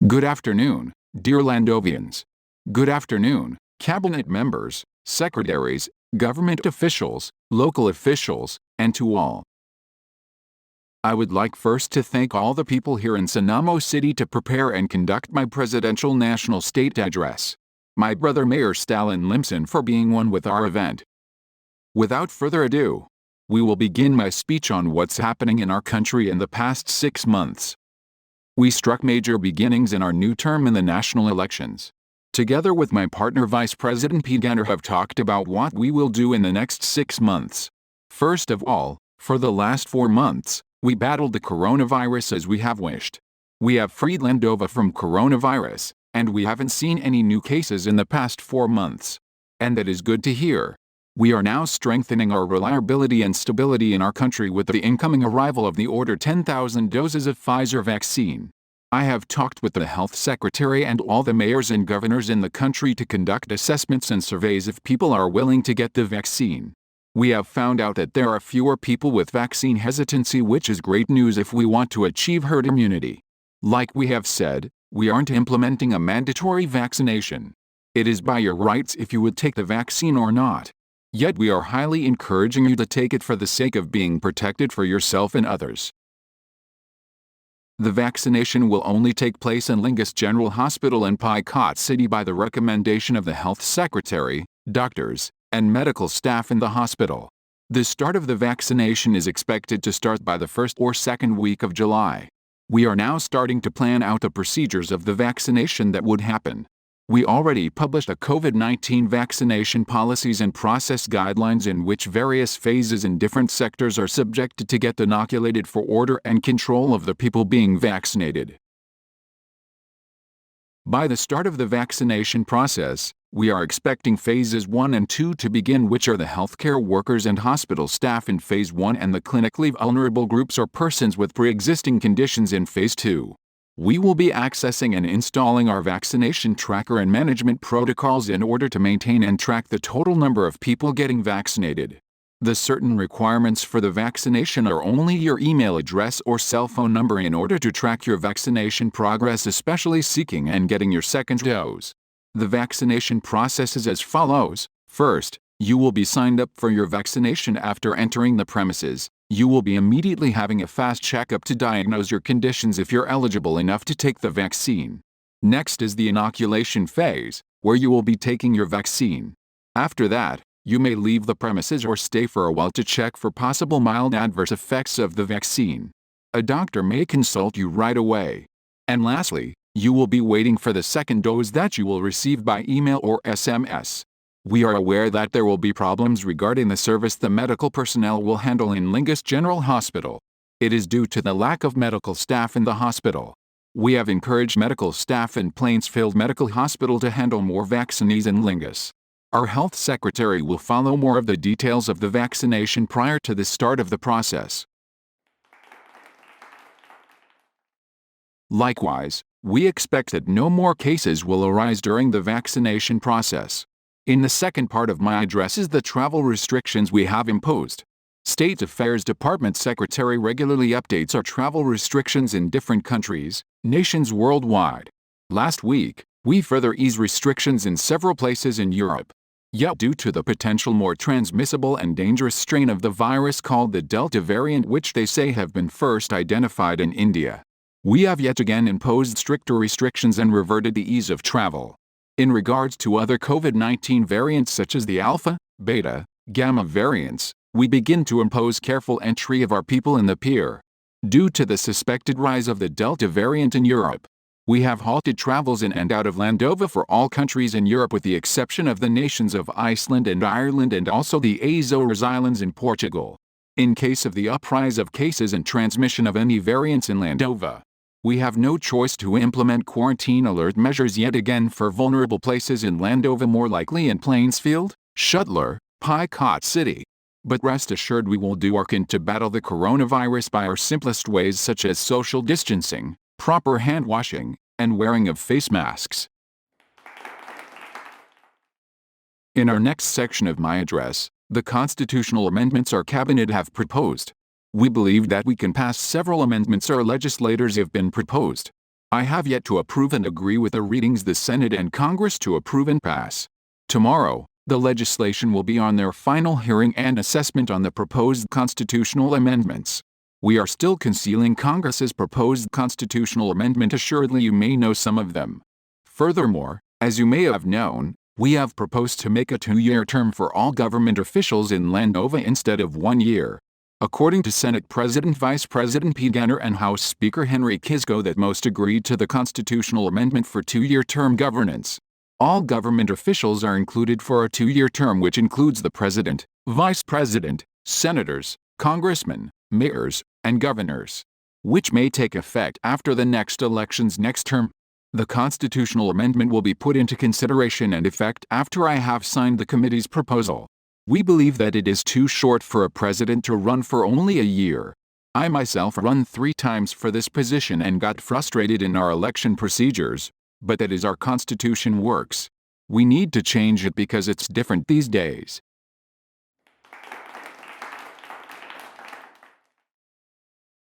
Good afternoon, dear Landovians. Good afternoon, cabinet members, secretaries, government officials, local officials, and to all. I would like first to thank all the people here in Sonoma City to prepare and conduct my presidential national state address. My brother Mayor Stalin Limson for being one with our event. Without further ado, we will begin my speech on what's happening in our country in the past 6 months. We struck major beginnings in our new term in the national elections. Together with my partner Vice President Pete Ganner have talked about what we will do in the next 6 months. First of all, for the last 4 months, we battled the coronavirus as we have wished. We have freed Landova from coronavirus, and we haven't seen any new cases in the past 4 months. And that is good to hear. We are now strengthening our reliability and stability in our country with the incoming arrival of the order 10,000 doses of Pfizer vaccine. I have talked with the health secretary and all the mayors and governors in the country to conduct assessments and surveys if people are willing to get the vaccine. We have found out that there are fewer people with vaccine hesitancy, which is great news if we want to achieve herd immunity. Like we have said, we aren't implementing a mandatory vaccination. It is by your rights if you would take the vaccine or not. Yet we are highly encouraging you to take it for the sake of being protected for yourself and others. The vaccination will only take place in Lingus General Hospital in Picot City by the recommendation of the health secretary, doctors, and medical staff in the hospital. The start of the vaccination is expected to start by the first or second week of July. We are now starting to plan out the procedures of the vaccination that would happen. We already published a COVID-19 vaccination policies and process guidelines in which various phases in different sectors are subjected to get inoculated for order and control of the people being vaccinated. By the start of the vaccination process, we are expecting phases 1 and 2 to begin, which are the healthcare workers and hospital staff in phase 1 and the clinically vulnerable groups or persons with pre-existing conditions in phase 2. We will be accessing and installing our vaccination tracker and management protocols in order to maintain and track the total number of people getting vaccinated. The certain requirements for the vaccination are only your email address or cell phone number in order to track your vaccination progress, especially seeking and getting your second dose. The vaccination process is as follows. First, you will be signed up for your vaccination after entering the premises. You will be immediately having a fast checkup to diagnose your conditions if you're eligible enough to take the vaccine. Next is the inoculation phase, where you will be taking your vaccine. After that, you may leave the premises or stay for a while to check for possible mild adverse effects of the vaccine. A doctor may consult you right away. And lastly, you will be waiting for the second dose that you will receive by email or SMS. We are aware that there will be problems regarding the service the medical personnel will handle in Lingus General Hospital. It is due to the lack of medical staff in the hospital. We have encouraged medical staff in Plainsfield Medical Hospital to handle more vaccinees in Lingus. Our health secretary will follow more of the details of the vaccination prior to the start of the process. Likewise, we expect that no more cases will arise during the vaccination process. In the second part of my address is the travel restrictions we have imposed. State Affairs Department Secretary regularly updates our travel restrictions in different countries, nations worldwide. Last week, we further eased restrictions in several places in Europe. Yet due to the potential more transmissible and dangerous strain of the virus called the Delta variant, which they say have been first identified in India, we have yet again imposed stricter restrictions and reverted the ease of travel. In regards to other COVID-19 variants such as the Alpha, Beta, Gamma variants, we begin to impose careful entry of our people in the pier. Due to the suspected rise of the Delta variant in Europe, we have halted travels in and out of Landova for all countries in Europe with the exception of the nations of Iceland and Ireland and also the Azores Islands in Portugal. In case of the uprise of cases and transmission of any variants in Landova, we have no choice to implement quarantine alert measures yet again for vulnerable places in Landova, more likely in Plainsfield, Schuttler, Picot City. But rest assured we will do our can to battle the coronavirus by our simplest ways such as social distancing, proper hand washing, and wearing of face masks. In our next section of my address, the constitutional amendments our cabinet have proposed. We believe that we can pass several amendments our legislators have been proposed. I have yet to approve and agree with the readings the Senate and Congress to approve and pass. Tomorrow, the legislation will be on their final hearing and assessment on the proposed constitutional amendments. We are still concealing Congress's proposed constitutional amendment. Assuredly, you may know some of them. Furthermore, as you may have known, we have proposed to make a 2-year term for all government officials in Landova instead of 1 year. According to Senate President Vice President Pete Ganner and House Speaker Henry Kiszko, that most agreed to the constitutional amendment for 2-year term governance. All government officials are included for a 2-year term, which includes the President, Vice President, Senators, Congressmen, Mayors, and Governors, which may take effect after the next elections next term. The constitutional amendment will be put into consideration and effect after I have signed the committee's proposal. We believe that it is too short for a president to run for only a year. I myself run 3 times for this position and got frustrated in our election procedures, but that is our Constitution works. We need to change it because it's different these days.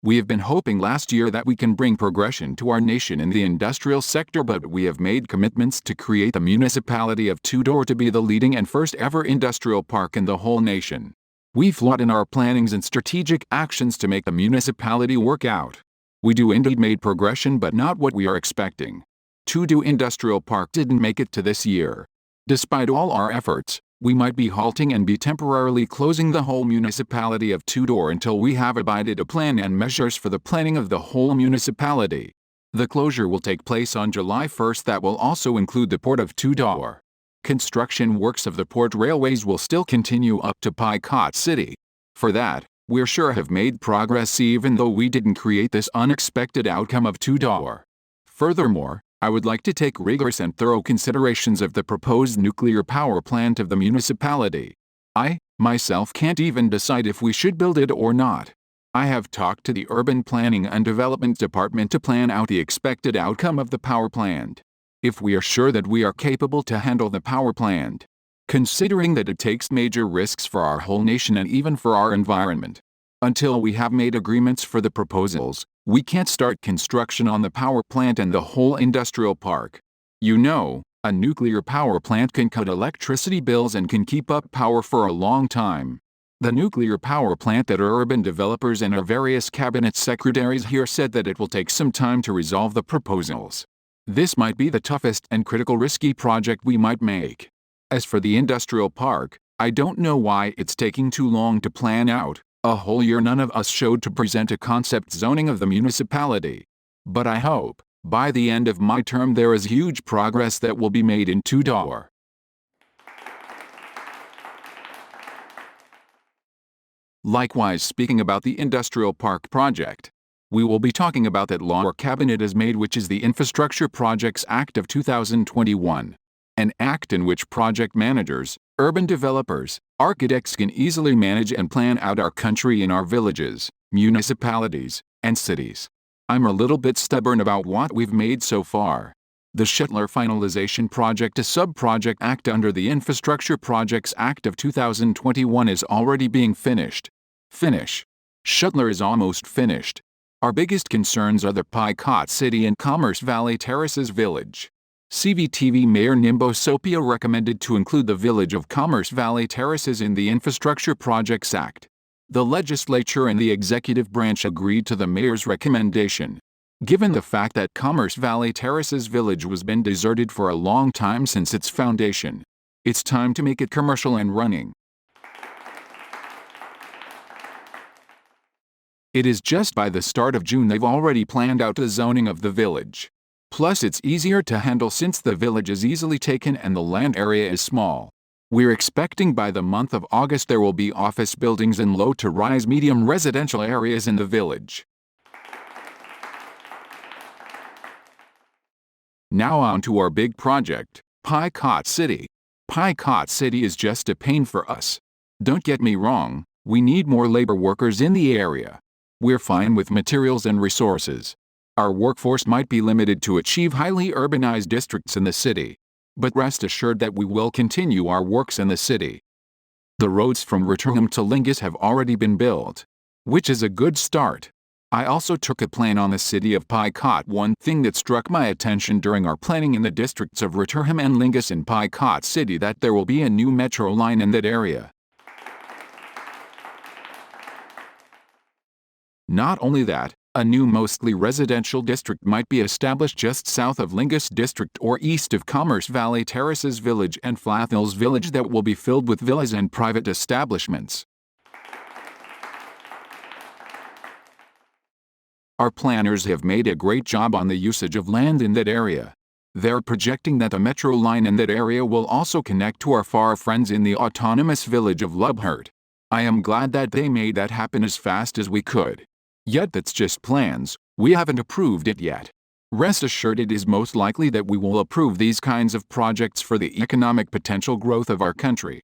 We have been hoping last year that we can bring progression to our nation in the industrial sector, but we have made commitments to create the municipality of Two-Door to be the leading and first ever industrial park in the whole nation. We fought in our plannings and strategic actions to make the municipality work out. We do indeed made progression, but not what we are expecting. Two-Door Industrial Park didn't make it to this year. Despite all our efforts, we might be halting and be temporarily closing the whole municipality of Two-Door until we have abided a plan and measures for the planning of the whole municipality. The closure will take place on July 1st. That will also include the port of Two-Door. Construction works of the port railways will still continue up to Picot City. For that, we're sure have made progress even though we didn't create this unexpected outcome of Two-Door. Furthermore, I would like to take rigorous and thorough considerations of the proposed nuclear power plant of the municipality. I, myself, can't even decide if we should build it or not. I have talked to the Urban Planning and Development Department to plan out the expected outcome of the power plant. If we are sure that we are capable to handle the power plant, considering that it takes major risks for our whole nation and even for our environment. Until we have made agreements for the proposals, we can't start construction on the power plant and the whole industrial park. You know, a nuclear power plant can cut electricity bills and can keep up power for a long time. The nuclear power plant that our urban developers and our various cabinet secretaries here said that it will take some time to resolve the proposals. This might be the toughest and critical risky project we might make. As for the industrial park, I don't know why it's taking too long to plan out. A whole year none of us showed to present a concept zoning of the municipality. But I hope, by the end of my term, there is huge progress that will be made in Two-Door. Likewise, speaking about the industrial park project, we will be talking about that law our cabinet has made, which is the Infrastructure Projects Act of 2021. An act in which project managers, urban developers, architects can easily manage and plan out our country in our villages, municipalities, and cities. I'm a little bit stubborn about what we've made so far. The Shuttler Finalization Project, a sub-project act under the Infrastructure Projects Act of 2021, is already being finished. Shuttler is almost finished. Our biggest concerns are the Picot City and Commerce Valley Terraces Village. CVTV Mayor Nimbo Sopia recommended to include the village of Commerce Valley Terraces in the Infrastructure Projects Act. The legislature and the executive branch agreed to the mayor's recommendation. Given the fact that Commerce Valley Terraces Village was been deserted for a long time since its foundation, it's time to make it commercial and running. It is just by the start of June they've already planned out the zoning of the village. Plus, it's easier to handle since the village is easily taken and the land area is small. We're expecting by the month of August there will be office buildings and low to rise medium residential areas in the village. Now on to our big project, Picot City. Picot City is just a pain for us. Don't get me wrong, we need more labor workers in the area. We're fine with materials and resources. Our workforce might be limited to achieve highly urbanized districts in the city, but rest assured that we will continue our works in the city. The roads from Rotterdam to Lingus have already been built, which is a good start. I also took a plan on the city of Picot. One thing that struck my attention during our planning in the districts of Rotherham and Lingus in Picot City that there will be a new metro line in that area. Not only that, a new mostly residential district might be established just south of Lingus District or east of Commerce Valley Terraces Village and Flathills Village that will be filled with villas and private establishments. Our planners have made a great job on the usage of land in that area. They're projecting that the metro line in that area will also connect to our far friends in the autonomous village of Lubhert. I am glad that they made that happen as fast as we could. Yet that's just plans, we haven't approved it yet. Rest assured it is most likely that we will approve these kinds of projects for the economic potential growth of our country.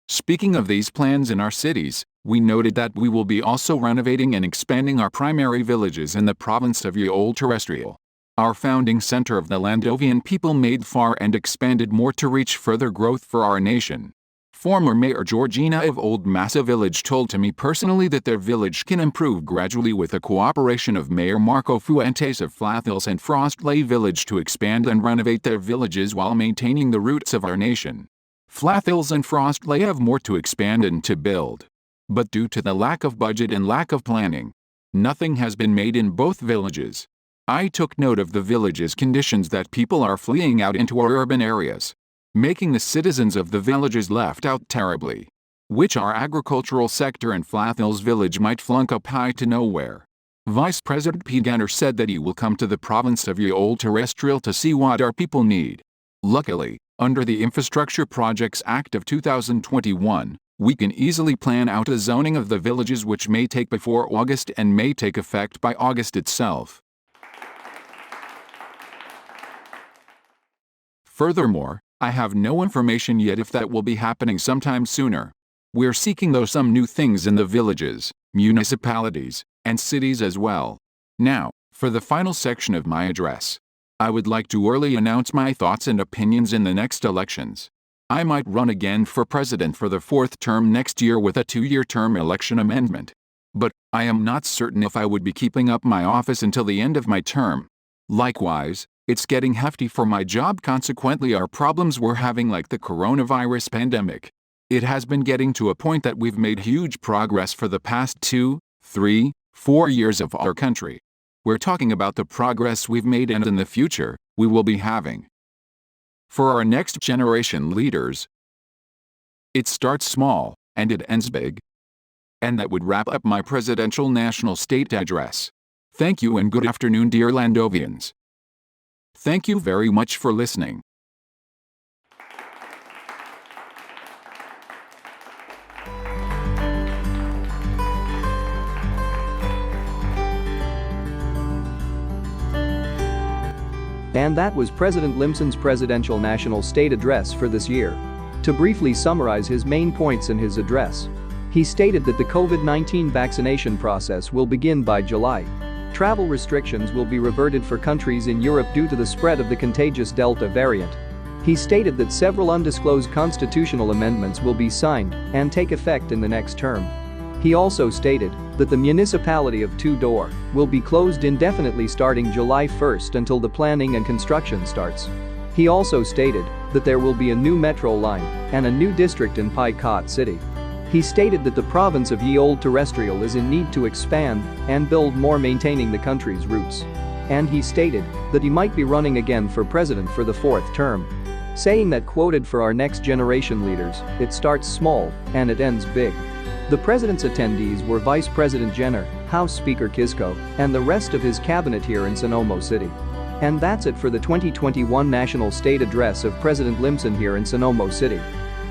Speaking of these plans in our cities, we noted that we will be also renovating and expanding our primary villages in the province of Ye Olde Terrestrial. Our founding center of the Landovian people made far and expanded more to reach further growth for our nation. Former Mayor Georgina of Old Massa Village told to me personally that their village can improve gradually with the cooperation of Mayor Marco Fuentes of Flathills and Frostley Village to expand and renovate their villages while maintaining the roots of our nation. Flathills and Frostley have more to expand and to build. But due to the lack of budget and lack of planning, nothing has been made in both villages. I took note of the village's conditions that people are fleeing out into our urban areas, making the citizens of the villages left out terribly, which our agricultural sector in Flathills Village might flunk up high to nowhere. Vice President P. Ganner said that he will come to the province of Ye Olde Terrestrial to see what our people need. Luckily, under the Infrastructure Projects Act of 2021, we can easily plan out a zoning of the villages which may take before August and may take effect by August itself. Furthermore, I have no information yet if that will be happening sometime sooner. We're seeking though some new things in the villages, municipalities, and cities as well. Now, for the final section of my address. I would like to early announce my thoughts and opinions in the next elections. I might run again for president for the 4th term next year with a 2-year term election amendment. But I am not certain if I would be keeping up my office until the end of my term. Likewise, it's getting hefty for my job. Consequently, our problems we're having, like the coronavirus pandemic. It has been getting to a point that we've made huge progress for the past 2, 3, 4 years of our country. We're talking about the progress we've made and in the future, we will be having. For our next generation leaders, it starts small, and it ends big. And that would wrap up my presidential national state address. Thank you and good afternoon, dear Landovians. Thank you very much for listening. And that was President Limson's presidential national state address for this year. To briefly summarize his main points in his address, he stated that the COVID-19 vaccination process will begin by July. Travel restrictions will be reverted for countries in Europe due to the spread of the contagious Delta variant. He stated that several undisclosed constitutional amendments will be signed and take effect in the next term. He also stated that the municipality of Two-Door will be closed indefinitely starting July 1st until the planning and construction starts. He also stated that there will be a new metro line and a new district in Picot City. He stated that the province of Ye Olde Terrestrial is in need to expand and build more, maintaining the country's roots. And he stated that he might be running again for president for the 4th term, saying that, quoted, "For our next generation leaders, it starts small and it ends big." The president's attendees were Vice President Jenner, House Speaker Kisco, and the rest of his cabinet here in Sonoma City. And that's it for the 2021 National State Address of President Limson here in Sonoma City.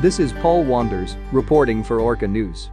This is Paul Wanders, reporting for Orca News.